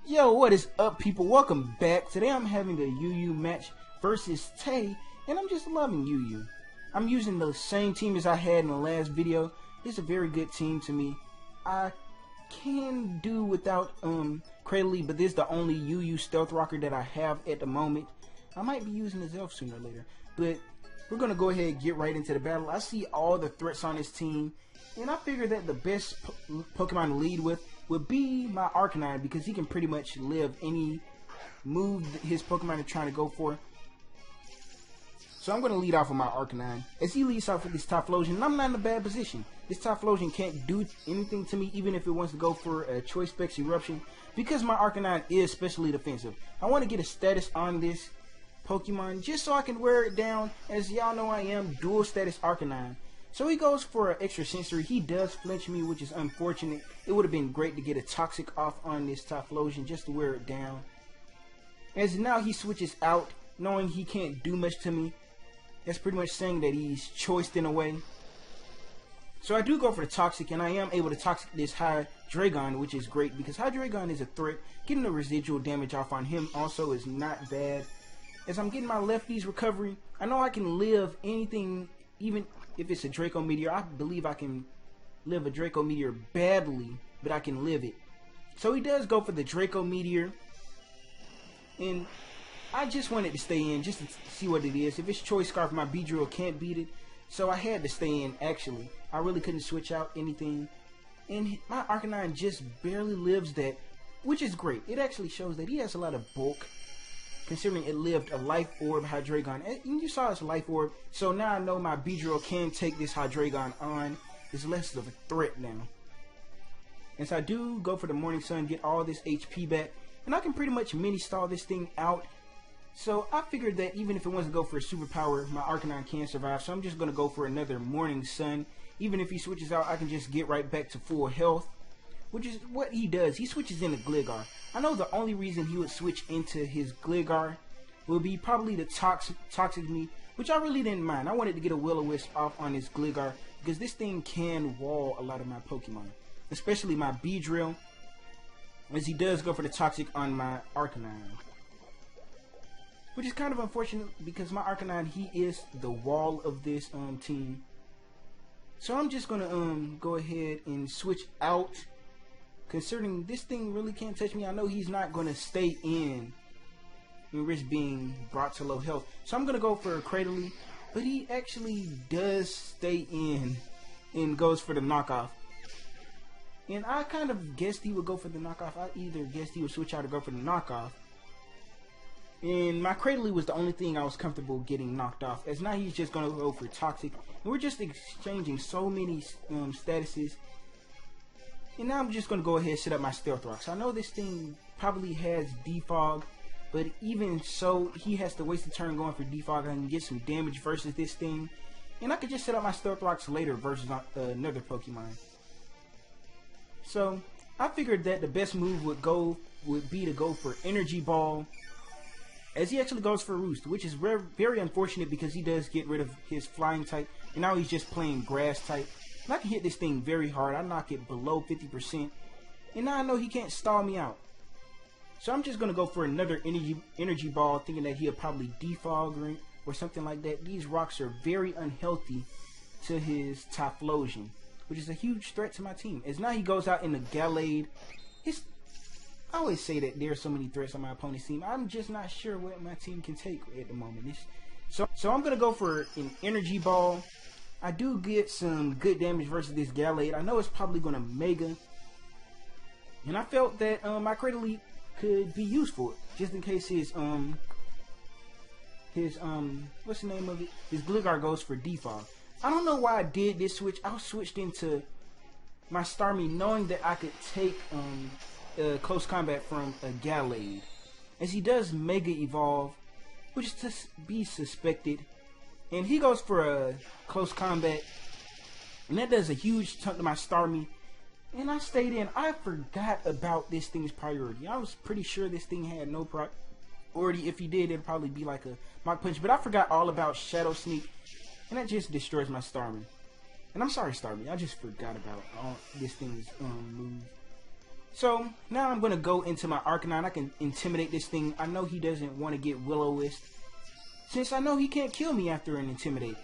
Yo, what is up, people? Welcome back. Today I'm having a UU match versus Tay, and I'm just loving UU. I'm using the same team as I had in the last video. It's a very good team to me. I can do without Cradley, but this is the only UU stealth rocker that I have at the moment. I might be using his elf sooner or later, but we're gonna go ahead and get right into the battle. I see all the threats on this team, and I figure that the best Pokemon to lead with would be my Arcanine, because he can pretty much live any move that his Pokemon are trying to go for. So I'm going to lead off with my Arcanine. As he leads off with this Typhlosion, and I'm not in a bad position. This Typhlosion can't do anything to me, even if it wants to go for a Choice Specs Eruption, because my Arcanine is specially defensive. I want to get a status on this Pokemon just so I can wear it down. As y'all know, I am dual status Arcanine. So he goes for an extra sensory. He does flinch me, which is unfortunate. It would have been great to get a toxic off on this Typhlosion just to wear it down. As now he switches out, knowing he can't do much to me. That's pretty much saying that he's choiced in a way. So I do go for the toxic, and I am able to toxic this Hydreigon, which is great because Hydreigon is a threat. Getting the residual damage off on him also is not bad. As I'm getting my lefties recovery, I know I can live anything, even if it's a Draco Meteor. I believe I can live a Draco Meteor badly, but I can live it. So he does go for the Draco Meteor, and I just wanted to stay in just to see what it is. If it's Choice Scarf, my Beedrill can't beat it, so I had to stay in. Actually, I really couldn't switch out anything, and my Arcanine just barely lives that, which is great. It actually shows that he has a lot of bulk, considering it lived a Life Orb Hydreigon. And you saw it's a Life Orb, so now I know my Beedrill can take this Hydreigon on. It's less of a threat now. And so I do go for the Morning Sun, get all this HP back, and I can pretty much mini-stall this thing out. So I figured that even if it wants to go for a superpower, my Arcanine can survive. So I'm just going to go for another Morning Sun. Even if he switches out, I can just get right back to full health, which is what he does. He switches into Gligar. I know the only reason he would switch into his Gligar would be probably to toxic me, which I really didn't mind. I wanted to get a Will-O-Wisp off on his Gligar because this thing can wall a lot of my Pokemon, especially my Beedrill, as he does go for the toxic on my Arcanine, which is kind of unfortunate because my Arcanine, he is the wall of this team. So I'm just gonna go ahead and switch out. Considering this thing really can't touch me, I know he's not going to stay in and risk being brought to low health. So I'm going to go for a Cradley, but he actually does stay in and goes for the knockoff. And I kind of guessed he would go for the knockoff. I either guessed he would switch out or go for the knockoff. And my Cradley was the only thing I was comfortable getting knocked off, as now he's just going to go for toxic. And we're just exchanging so many statuses. And now I'm just going to go ahead and set up my Stealth Rocks. I know this thing probably has Defog, but even so, he has to waste a turn going for Defog and get some damage versus this thing. And I could just set up my Stealth Rocks later versus another Pokemon. So I figured that the best move would be to go for Energy Ball, as he actually goes for Roost, which is very unfortunate because he does get rid of his Flying type, and now he's just playing Grass type. And I can hit this thing very hard. I knock it below 50%. And now I know he can't stall me out. So I'm just going to go for another energy ball, thinking that he'll probably defog or something like that. These rocks are very unhealthy to his Typhlosion, which is a huge threat to my team. As now he goes out in the Gallade. I always say that there are so many threats on my opponent's team. I'm just not sure what my team can take at the moment. So I'm going to go for an energy ball. I do get some good damage versus this Gallade. I know it's probably going to Mega. And I felt that my Cradley could be useful, just in case his what's the name of it? His Gligar goes for Defog. I don't know why I did this switch. I switched into my Starmie knowing that I could take close combat from a Gallade, as he does Mega Evolve, which is to be suspected. And he goes for a close combat, and that does a huge chunk to my Starmie. And I stayed in. I forgot about this thing's priority. I was pretty sure this thing had no priority. If he did, it'd probably be like a Mach Punch. But I forgot all about Shadow Sneak, and that just destroys my Starmie. And I'm sorry, Starmie. I just forgot about all this thing's move. So now I'm gonna go into my Arcanine. I can intimidate this thing. I know he doesn't want to get Will-O-Wisp, since I know he can't kill me after an intimidate.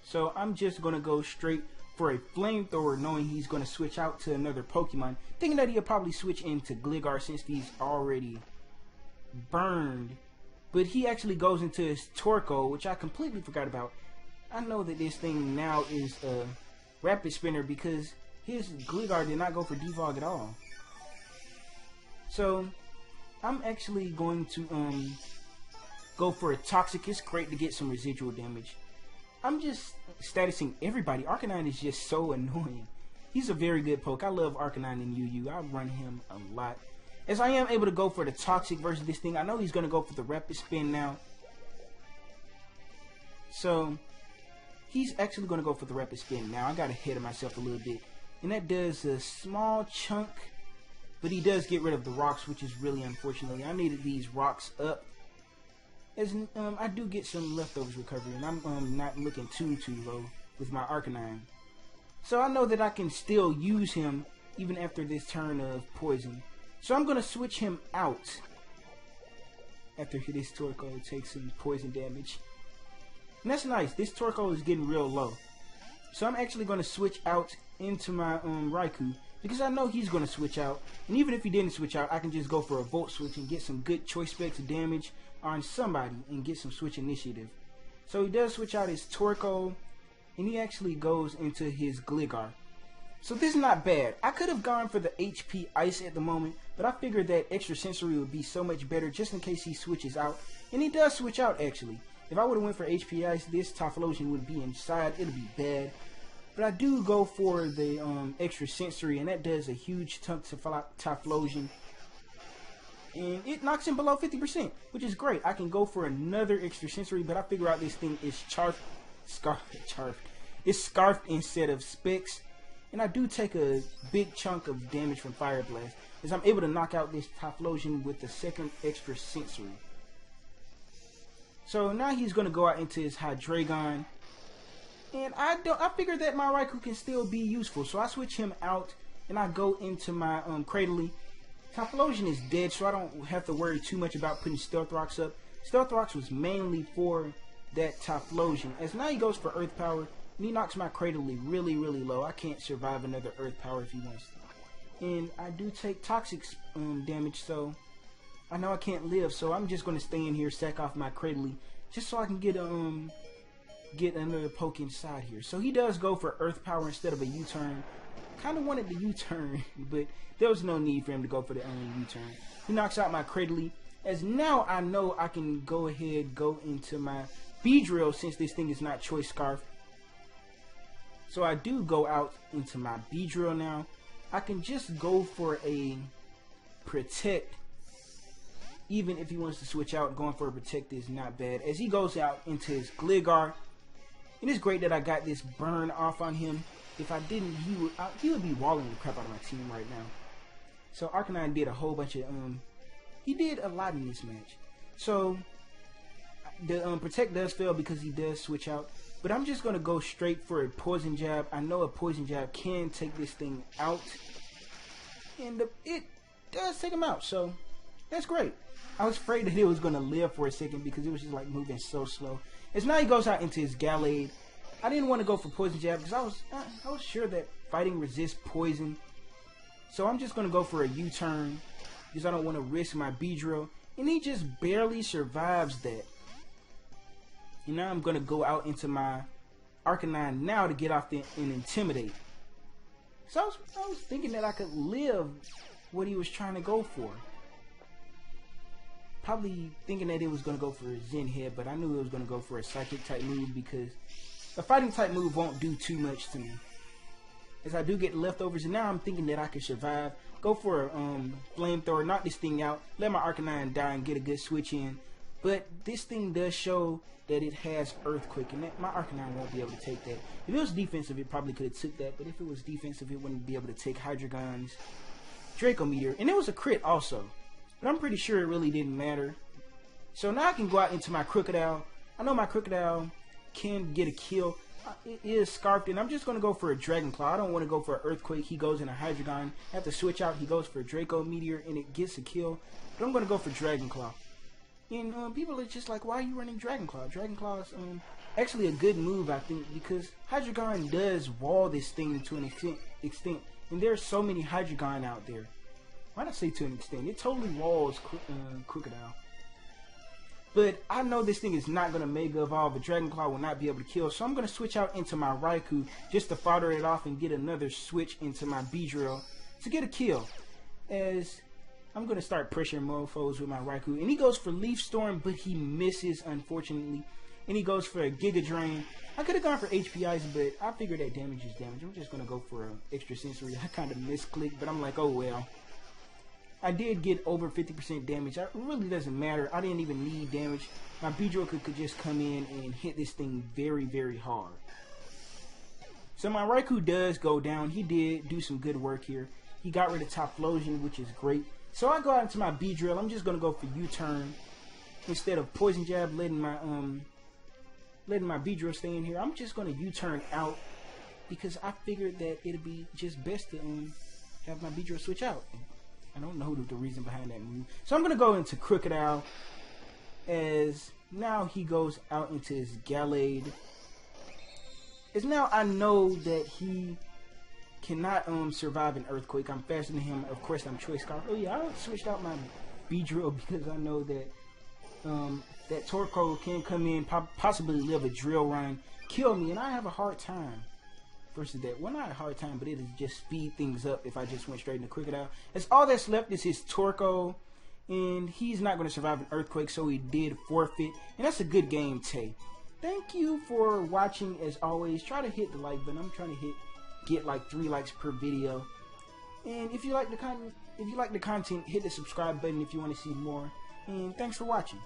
So I'm just gonna go straight for a flamethrower, knowing he's gonna switch out to another Pokemon, thinking that he'll probably switch into Gligar since he's already burned. But he actually goes into his Torkoal, which I completely forgot about. I know that this thing now is a Rapid Spinner because his Gligar did not go for Defog at all. So I'm actually going to go for a Toxic. It's great to get some residual damage. I'm just statusing everybody. Arcanine is just so annoying. He's a very good poke. I love Arcanine and UU. I run him a lot. As I am able to go for the Toxic versus this thing, I know he's going to go for the Rapid Spin now. So he's actually going to go for the Rapid Spin now. I got ahead of myself a little bit. And that does a small chunk. But he does get rid of the rocks, which is really unfortunately. I needed these rocks up. As I do get some leftovers recovery, and I'm not looking too low with my Arcanine. So I know that I can still use him even after this turn of poison. So I'm going to switch him out after this Torkoal takes some poison damage. And that's nice. This Torkoal is getting real low. So I'm actually going to switch out into my Raikou, because I know he's going to switch out. And even if he didn't switch out, I can just go for a Volt Switch and get some good choice specs of damage on somebody and get some switch initiative. So he does switch out his Torkoal, and he actually goes into his Gligar. So this is not bad. I could have gone for the HP Ice at the moment, but I figured that extra sensory would be so much better just in case he switches out. And he does switch out actually. If I would have went for HP Ice, this Typhlosion would be inside. It'd be bad. But I do go for the extra sensory, and that does a huge chunk to Typhlosion. And it knocks him below 50%, which is great. I can go for another extra sensory, but I figure out this thing is It's scarfed instead of Specs. And I do take a big chunk of damage from Fire Blast, as I'm able to knock out this Typhlosion with the second extra sensory. So now he's going to go out into his Hydreigon. And I figure that my Raikou can still be useful, so I switch him out and I go into my Cradily. Typhlosion is dead, so I don't have to worry too much about putting Stealth Rocks up. Stealth Rocks was mainly for that Typhlosion, as now he goes for Earth Power, and he knocks my Cradily really low. I can't survive another Earth Power if he wants to. And I do take Toxic damage, so I know I can't live, so I'm just going to stay in here, sack off my Cradily, just so I can get another poke inside here. So he does go for Earth Power instead of a U-turn. Kind of wanted the U-turn, but there was no need for him to go for the U-turn. He knocks out my Cradily, as now I know I can go into my Beedrill since this thing is not Choice Scarf. So I do go out into my Beedrill now. I can just go for a Protect. Even if he wants to switch out, going for a Protect is not bad. As he goes out into his Gligar, it is great that I got this burn off on him. If I didn't, he would be walling the crap out of my team right now. So Arcanine did a whole bunch of he did a lot in this match. So the Protect does fail because he does switch out. But I'm just gonna go straight for a Poison Jab. I know a Poison Jab can take this thing out, and it does take him out. So that's great. I was afraid that it was gonna live for a second because it was just like moving so slow. As now he goes out into his Gallade. I didn't want to go for Poison Jab because I was sure that fighting resists poison. So I'm just going to go for a U-turn because I don't want to risk my Beedrill. And he just barely survives that. And now I'm going to go out into my Arcanine now to get off and Intimidate. So I was thinking that I could live what he was trying to go for. Probably thinking that it was going to go for a Zen Head, but I knew it was going to go for a Psychic type move because a fighting type move won't do too much to me. As I do get leftovers, and now I'm thinking that I can survive. Go for a Flamethrower, knock this thing out, let my Arcanine die and get a good switch in. But this thing does show that it has Earthquake, and that my Arcanine won't be able to take that. If it was defensive, it probably could have took that, but if it was defensive, it wouldn't be able to take Hydreigon's Draco Meteor. And it was a crit also, but I'm pretty sure it really didn't matter. So now I can go out into my Crocodile. I know my Crocodile can get a kill. It is scarfed, and I'm just going to go for a Dragon Claw. I don't want to go for an Earthquake. He goes in a Hydreigon. I have to switch out. He goes for a Draco Meteor, and it gets a kill. But I'm going to go for Dragon Claw. And people are just like, why are you running Dragon Claw? Dragon Claw is actually a good move, I think, because Hydreigon does wall this thing to an extent. And there's so many Hydreigon out there. Why not say to an extent? It totally walls Crocodile. But I know this thing is not going to Mega Evolve. The Dragon Claw will not be able to kill. So I'm going to switch out into my Raikou just to fodder it off and get another switch into my Beedrill to get a kill. As I'm going to start pressuring mofos with my Raikou. And he goes for Leaf Storm, but he misses, unfortunately. And he goes for a Giga Drain. I could have gone for HP Ice, but I figured that damage is damage. I'm just going to go for an Extra Sensory. I kind of misclicked, but I'm like, oh well. I did get over 50% damage. It really doesn't matter. I didn't even need damage. My Beedrill could just come in and hit this thing very, very hard. So my Raikou does go down. He did do some good work here. He got rid of Typhlosion, which is great. So I go out into my Beedrill. I'm just going to go for U-turn. Instead of Poison Jab, letting my Beedrill stay in here, I'm just going to U-turn out. Because I figured that it'd be just best to have my Beedrill switch out. I don't know the reason behind that move. So I'm going to go into Crocodile, as now he goes out into his Gallade. As now I know that he cannot survive an Earthquake. I'm faster than him. Of course, I'm Choice Scarf. Oh yeah, I switched out my Beedrill because I know that that Torkoal can come in, possibly live a Drill Run, kill me, and I have a hard time versus that. Well, not a hard time, but it'll just speed things up if I just went straight into Crocodile. As all that's left is his Torkoal, and he's not going to survive an Earthquake, so he did forfeit. And that's a good game, Tay. Thank you for watching. As always, try to hit the like button. I'm trying to get like 3 likes per video. And if you like the content, hit the subscribe button if you want to see more. And thanks for watching.